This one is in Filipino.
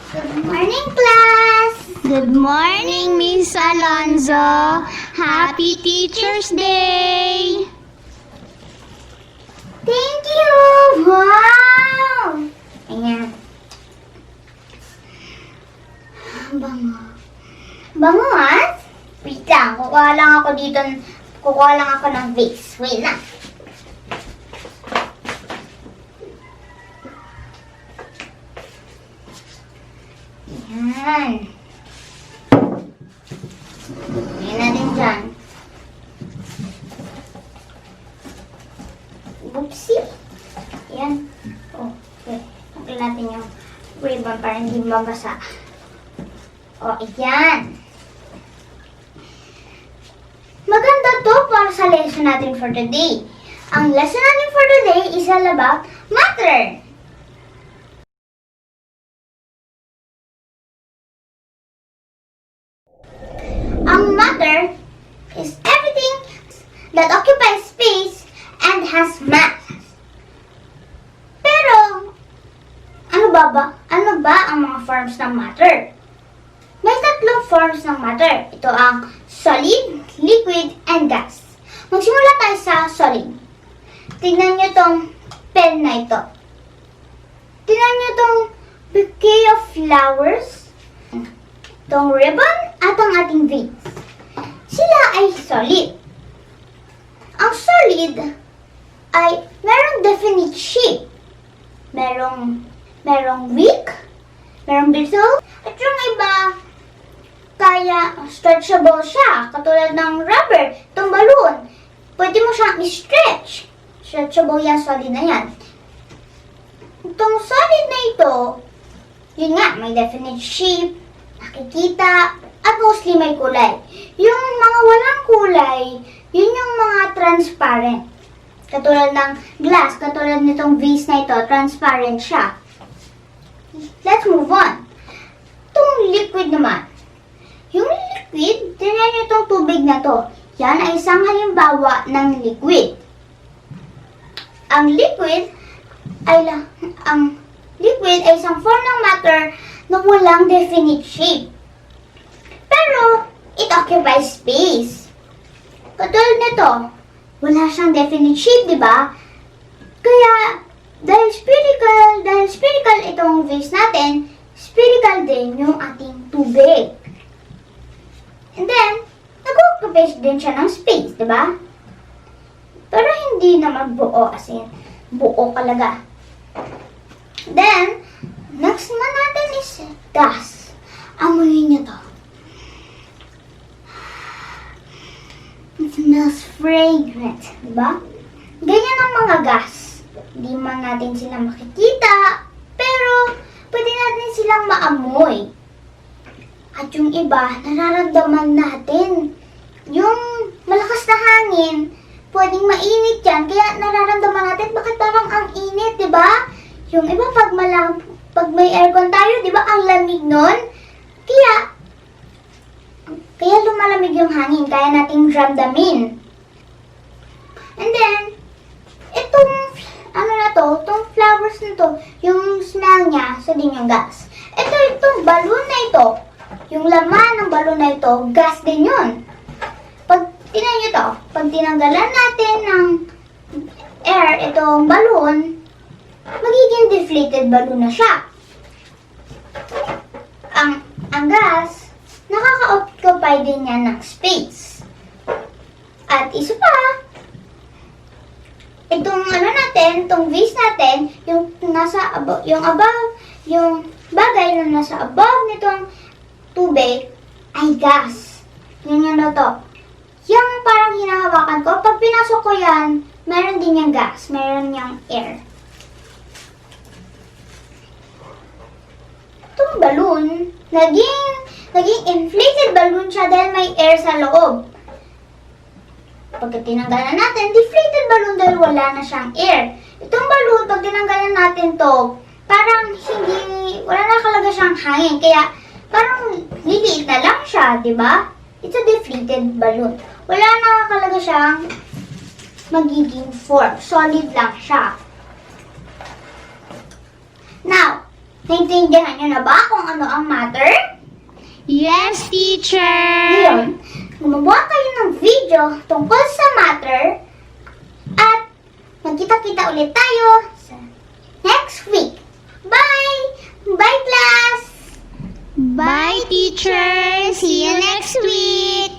Good morning, class! Good morning, Miss Alonzo. Happy Teacher's Day! Thank you! Wow! Ayan. Bango. Bango, ha? Wait lang. Kukuha lang ako ng vase. Wait lang. Ayan. Ayan natin dyan. Oopsie. Ayan. Oh, okay. Tanggal natin yung ribbon para hindi mabasa. Oh, ayan. Maganda to para sa lesson natin for today. Ang lesson natin for today is all about matter. Ang matter is everything that occupies space and has mass. Pero, ano ba ang mga forms ng matter? May tatlong forms ng matter. Ito ang solid, liquid, and gas. Magsimula tayo sa solid. Tingnan nyo tong pen na ito. Tingnan nyo tong bouquet of flowers, tong ribbon, at ang ating vase. Sila ay solid. Ang solid ay merong definite shape. Merong weak, merong brittle, at yung iba kaya stretchable siya, katulad ng rubber, itong balloon. Pwede mo siyang i-stretch. Stretchable yan, solid na yan. Itong solid na ito, yun nga, may definite shape, nakikita, at mostly may kulay. Yung mga walang kulay, yun yung mga transparent. Katulad ng glass, katulad nitong vase na ito, transparent siya. Let's move on. Itong liquid naman. Yung liquid, tingnan nyo itong tubig na to. Yan ay isang halimbawa ng liquid. Ang liquid ay isang form ng matter na walang definite shape. Pero, it occupies space. Katulad nito, wala siyang definite shape, di ba? Kaya, dahil spherical itong vase natin, spherical din yung ating tubig. And then, nag-occupy din siya ng space, di ba? Pero hindi naman buo, as in, buo talaga. Then, next naman natin is gas. Amuyin niyo to. It smells fragrant, di ba? Ganyan ang mga gas. Hindi man natin sila makikita, pero pwede natin silang maamoy. At yung iba, nararamdaman natin. Yung malakas na hangin, pwedeng mainit yan, kaya nararamdaman natin bakit parang ang init, di ba? Yung iba, pag may aircon tayo, di ba, ang lamig nun? Kaya lumalamig yung hangin, kaya nating ramdamin. And then, itong flowers na to, yung smell niya, sa din yung gas. Itong balloon na ito, yung laman ng balloon na ito, gas din yun. Pag tinanggalan natin ng air, itong balloon, magiging deflated balloon na siya. Ang gas, nakaka-occupy din yan ng space. At isa pa, itong vase natin, yung bagay na nasa above nitong tubig ay gas. Yun na to. Yung parang hinahawakan ko, pag pinasok ko yan, meron din yung gas, meron yung air. Itong balloon, naging inflated balloon siya dahil may air sa loob. Pagka tinanggalan natin, deflated balloon dahil wala na siyang air. Itong balloon, pag tinanggalan natin to, parang wala na talaga siyang hangin. Kaya, parang liliit na lang siya, di ba? It's a deflated balloon. Wala na talaga siyang magiging form. Solid lang siya. Now, naintindihan nyo na ba kung ang matter? Yes, teacher. Ngayon, gumawa kayo ng video tungkol sa matter at magkita-kita ulit tayo sa next week. Bye! Bye, class! Bye, teacher. See you next week.